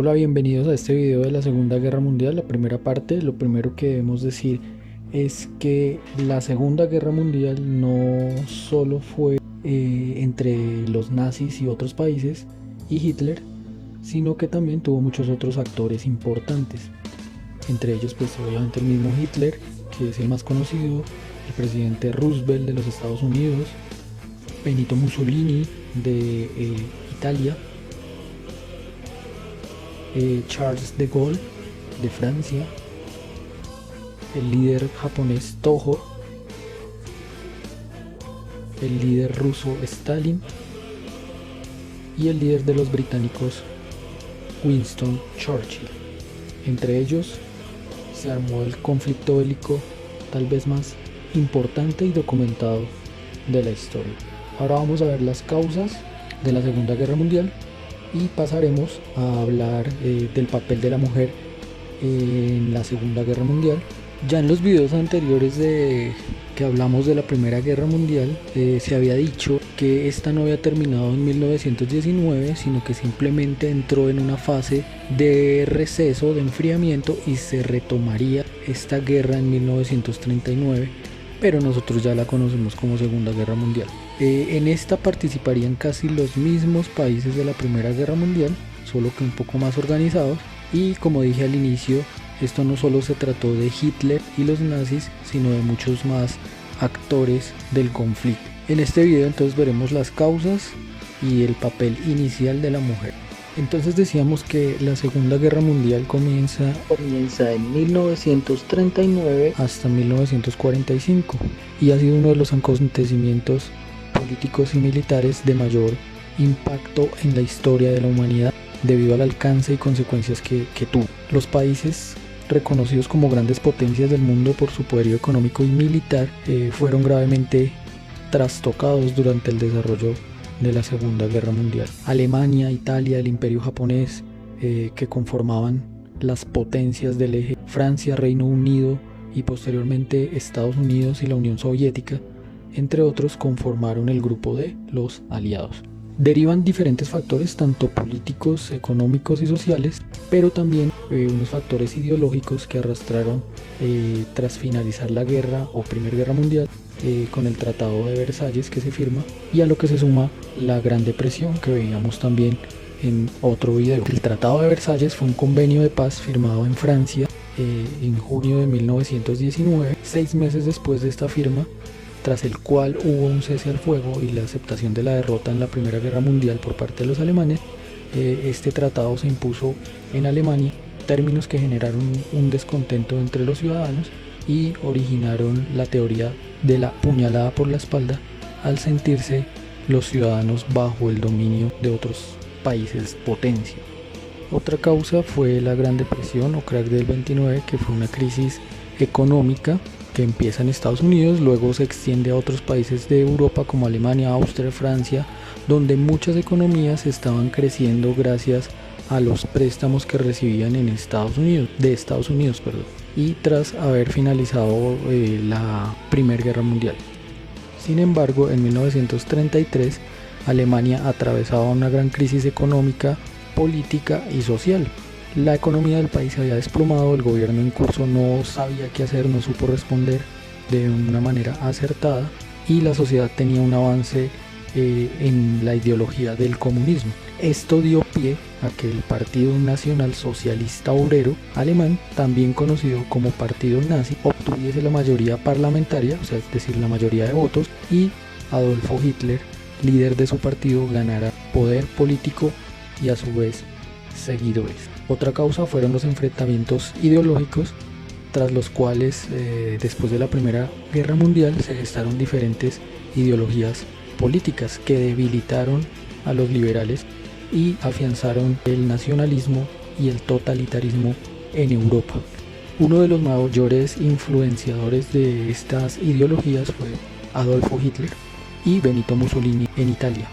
Hola, bienvenidos a este video de la Segunda Guerra Mundial, la primera parte. Lo primero que debemos decir es que la Segunda Guerra Mundial no solo fue entre los nazis y otros países y Hitler, sino que también tuvo muchos otros actores importantes. Entre ellos, pues obviamente el mismo Hitler, que es el más conocido, el presidente Roosevelt de los Estados Unidos, Benito Mussolini de Italia, Charles de Gaulle de Francia, el líder japonés Toho, el líder ruso Stalin y el líder de los británicos Winston Churchill. Entre ellos se armó el conflicto bélico tal vez más importante y documentado de la historia. Ahora vamos a ver las causas de la Segunda Guerra Mundial y pasaremos a hablar del papel de la mujer en la Segunda Guerra Mundial. Ya en los videos anteriores que hablamos de la Primera Guerra Mundial se había dicho que esta no había terminado en 1919, sino que simplemente entró en una fase de receso, de enfriamiento, y se retomaría esta guerra en 1939, pero nosotros ya la conocemos como Segunda Guerra Mundial. En esta participarían casi los mismos países de la Primera Guerra Mundial, solo que un poco más organizados, y como dije al inicio, esto no solo se trató de Hitler y los nazis, sino de muchos más actores del conflicto. En este video entonces veremos las causas y el papel inicial de la mujer. Entonces decíamos que la Segunda Guerra Mundial comienza en 1939 hasta 1945 y ha sido uno de los acontecimientos políticos y militares de mayor impacto en la historia de la humanidad debido al alcance y consecuencias que tuvo. Los países reconocidos como grandes potencias del mundo por su poderío económico y militar fueron gravemente trastocados durante el desarrollo de la Segunda Guerra Mundial. Alemania, Italia, el Imperio japonés, que conformaban las potencias del eje, Francia, Reino Unido y posteriormente Estados Unidos y la Unión Soviética, entre otros, conformaron el grupo de los aliados. Derivan diferentes factores, tanto políticos, económicos y sociales, pero también unos factores ideológicos que arrastraron tras finalizar la guerra o Primera Guerra Mundial con el Tratado de Versalles que se firma, y a lo que se suma la Gran Depresión que veíamos también en otro video. El Tratado de Versalles fue un convenio de paz firmado en Francia en junio de 1919, 6 meses después de esta firma, tras el cual hubo un cese al fuego y la aceptación de la derrota en la Primera Guerra Mundial por parte de los alemanes. Este tratado se impuso en Alemania, términos que generaron un descontento entre los ciudadanos y originaron la teoría de la puñalada por la espalda al sentirse los ciudadanos bajo el dominio de otros países potencia. Otra causa fue la Gran Depresión o crack del 29, que fue una crisis económica que empieza en Estados Unidos, luego se extiende a otros países de Europa como Alemania, Austria, Francia, donde muchas economías estaban creciendo gracias a los préstamos que recibían de Estados Unidos, y tras haber finalizado la Primera Guerra Mundial. Sin embargo, en 1933 Alemania atravesaba una gran crisis económica, política y social. La economía del país se había desplomado, el gobierno en curso no sabía qué hacer, no supo responder de una manera acertada, y la sociedad tenía un avance en la ideología del comunismo. Esto dio pie a que el Partido Nacional Socialista Obrero Alemán, también conocido como Partido Nazi, obtuviese la mayoría parlamentaria, o sea, es decir, la mayoría de votos, y Adolfo Hitler, líder de su partido, ganara poder político y a su vez seguidores. Otra causa fueron los enfrentamientos ideológicos, tras los cuales después de la Primera Guerra Mundial se gestaron diferentes ideologías políticas que debilitaron a los liberales y afianzaron el nacionalismo y el totalitarismo en Europa. Uno de los mayores influenciadores de estas ideologías fue Adolfo Hitler y Benito Mussolini en Italia.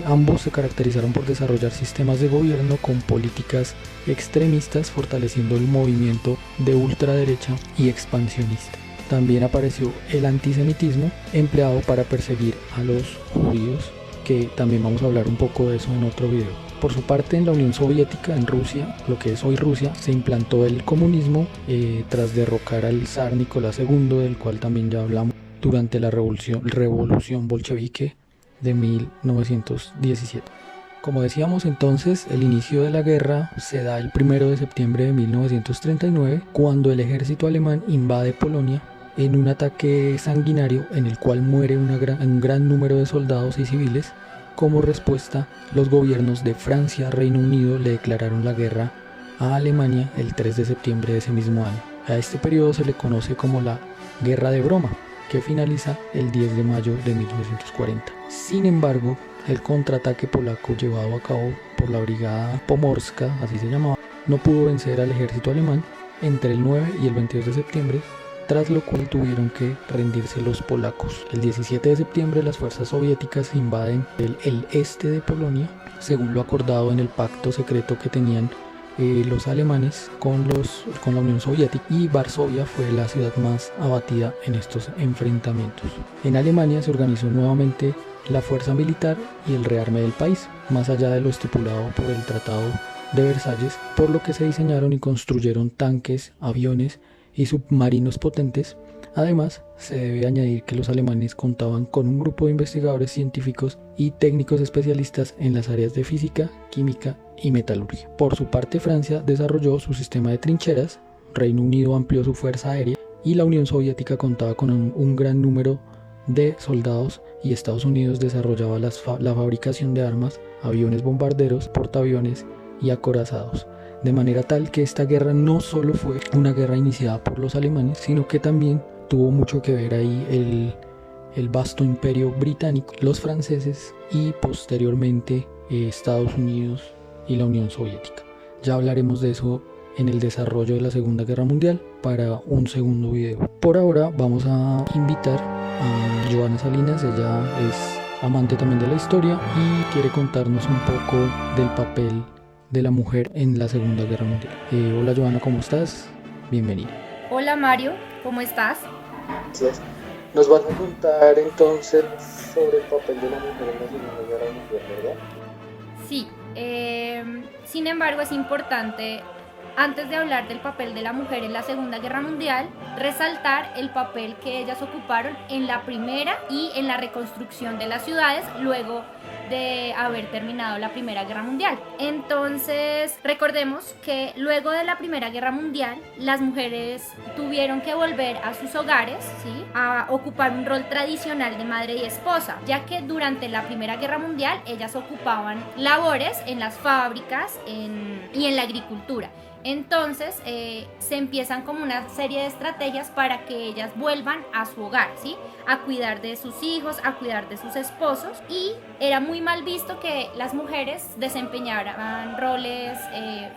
Ambos se caracterizaron por desarrollar sistemas de gobierno con políticas extremistas, fortaleciendo el movimiento de ultraderecha y expansionista. También apareció el antisemitismo, empleado para perseguir a los judíos, que también vamos a hablar un poco de eso en otro video. Por su parte, en la Unión Soviética, en Rusia, lo que es hoy Rusia, se implantó el comunismo tras derrocar al zar Nicolás II, del cual también ya hablamos, durante la revolución bolchevique de 1917. Como decíamos entonces, el inicio de la guerra se da el 1 de septiembre de 1939, cuando el ejército alemán invade Polonia en un ataque sanguinario en el cual muere un gran número de soldados y civiles. Como respuesta, los gobiernos de Francia y Reino Unido le declararon la guerra a Alemania el 3 de septiembre de ese mismo año. A este periodo se le conoce como la Guerra de Broma, que finaliza el 10 de mayo de 1940. Sin embargo, el contraataque polaco llevado a cabo por la Brigada Pomorska, así se llamaba, no pudo vencer al ejército alemán entre el 9 y el 22 de septiembre, tras lo cual tuvieron que rendirse los polacos. El 17 de septiembre las fuerzas soviéticas invaden el este de Polonia, según lo acordado en el pacto secreto que tenían los alemanes con la Unión Soviética, y Varsovia fue la ciudad más abatida en estos enfrentamientos. En Alemania se organizó nuevamente la fuerza militar y el rearme del país, más allá de lo estipulado por el Tratado de Versalles, por lo que se diseñaron y construyeron tanques, aviones y submarinos potentes. Además, se debe añadir que los alemanes contaban con un grupo de investigadores científicos y técnicos especialistas en las áreas de física, química y metalurgia. Por su parte, Francia desarrolló su sistema de trincheras, Reino Unido amplió su fuerza aérea y la Unión Soviética contaba con un gran número de soldados, y Estados Unidos desarrollaba la fabricación de armas, aviones bombarderos, portaaviones y acorazados. De manera tal que esta guerra no solo fue una guerra iniciada por los alemanes, sino que también tuvo mucho que ver ahí el vasto imperio británico, los franceses y posteriormente Estados Unidos y la Unión Soviética. Ya hablaremos de eso en el desarrollo de la Segunda Guerra Mundial para un segundo video. Por ahora vamos a invitar a Joana Salinas. Ella es amante también de la historia y quiere contarnos un poco del papel de la mujer en la Segunda Guerra Mundial. Hola Joana, ¿cómo estás? Bienvenida. Hola Mario, ¿cómo estás? Gracias. Nos vas a contar entonces sobre el papel de la mujer en la Segunda Guerra Mundial, ¿verdad? Sí, sin embargo es importante, antes de hablar del papel de la mujer en la Segunda Guerra Mundial, resaltar el papel que ellas ocuparon en la primera y en la reconstrucción de las ciudades luego de haber terminado la Primera Guerra Mundial. Entonces, recordemos que luego de la Primera Guerra Mundial, las mujeres tuvieron que volver a sus hogares, ¿sí?, a ocupar un rol tradicional de madre y esposa, ya que durante la Primera Guerra Mundial ellas ocupaban labores en las fábricas y en la agricultura. Entonces se empiezan como una serie de estrategias para que ellas vuelvan a su hogar, ¿sí?, a cuidar de sus hijos, a cuidar de sus esposos, y era muy mal visto que las mujeres desempeñaran roles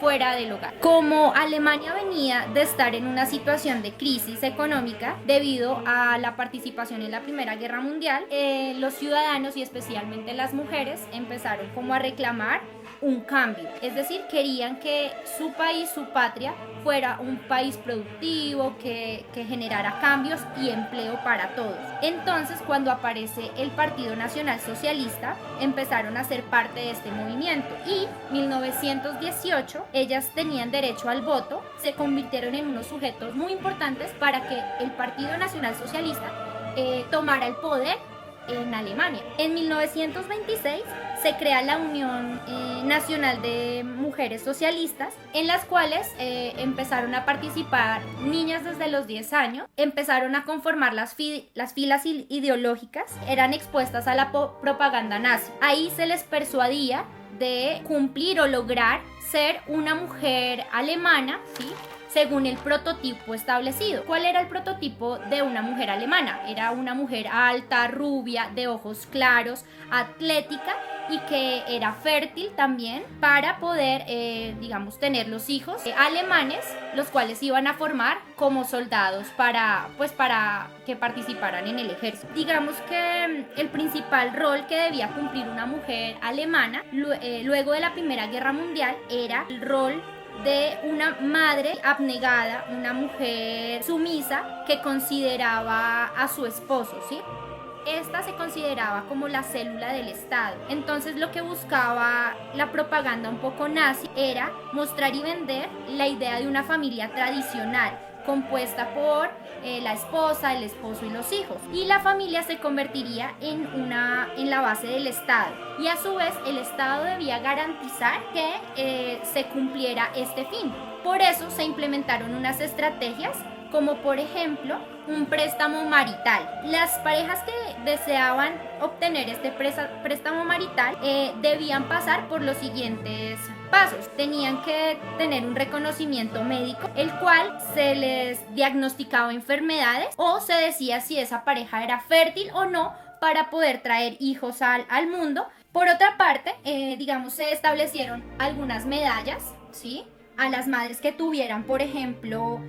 fuera del hogar. Como Alemania venía de estar en una situación de crisis económica debido a la participación en la Primera Guerra Mundial, los ciudadanos y especialmente las mujeres empezaron como a reclamar un cambio, es decir, querían que su país, su patria, fuera un país productivo, que generara cambios y empleo para todos. Entonces, cuando aparece el Partido Nacional Socialista, empezaron a ser parte de este movimiento, y en 1918 ellas tenían derecho al voto, se convirtieron en unos sujetos muy importantes para que el Partido Nacional Socialista tomara el poder en Alemania. En 1926 se crea la Unión Nacional de Mujeres Socialistas, en las cuales empezaron a participar niñas desde los 10 años, empezaron a conformar las filas ideológicas, eran expuestas a la propaganda nazi. Ahí se les persuadía de cumplir o lograr ser una mujer alemana, ¿sí?, según el prototipo establecido. ¿Cuál era el prototipo de una mujer alemana? Era una mujer alta, rubia, de ojos claros, atlética, y que era fértil también para poder, tener los hijos alemanes, los cuales iban a formar como soldados para que participaran en el ejército. Digamos que el principal rol que debía cumplir una mujer alemana luego de la Primera Guerra Mundial era el rol de una madre abnegada, una mujer sumisa que consideraba a su esposo, ¿sí? esta se consideraba como la célula del Estado. Entonces lo que buscaba la propaganda un poco nazi era mostrar y vender la idea de una familia tradicional, compuesta por la esposa, el esposo y los hijos. Y la familia se convertiría en la base del Estado. Y a su vez el Estado debía garantizar que se cumpliera este fin. Por eso se implementaron unas estrategias como por ejemplo un préstamo marital. Las parejas que deseaban obtener este préstamo marital debían pasar por los siguientes pasos. Tenían que tener un reconocimiento médico, el cual se les diagnosticaba enfermedades o se decía si esa pareja era fértil o no para poder traer hijos al mundo. Por otra parte, digamos, se establecieron algunas medallas, ¿sí?, a las madres que tuvieran, por ejemplo,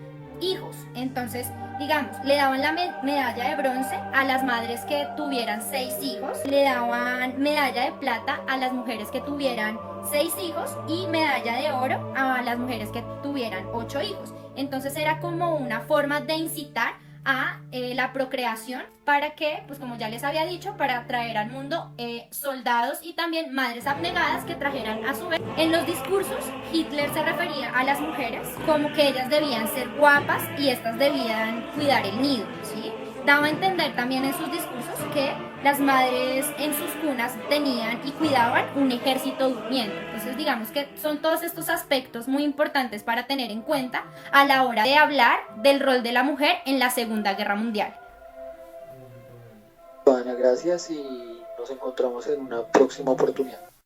hijos. Entonces, digamos, le daban la medalla de bronce a las madres que tuvieran 6 hijos, le daban medalla de plata a las mujeres que tuvieran 6 hijos y medalla de oro a las mujeres que tuvieran 8 hijos. Entonces era como una forma de incitar a la procreación para que, pues como ya les había dicho, para traer al mundo soldados y también madres abnegadas que trajeran a su vez. En los discursos, Hitler se refería a las mujeres como que ellas debían ser guapas y estas debían cuidar el nido, ¿sí? Daba a entender también en sus discursos que las madres en sus cunas tenían y cuidaban un ejército durmiendo. Entonces digamos que son todos estos aspectos muy importantes para tener en cuenta a la hora de hablar del rol de la mujer en la Segunda Guerra Mundial. Ana, gracias y nos encontramos en una próxima oportunidad.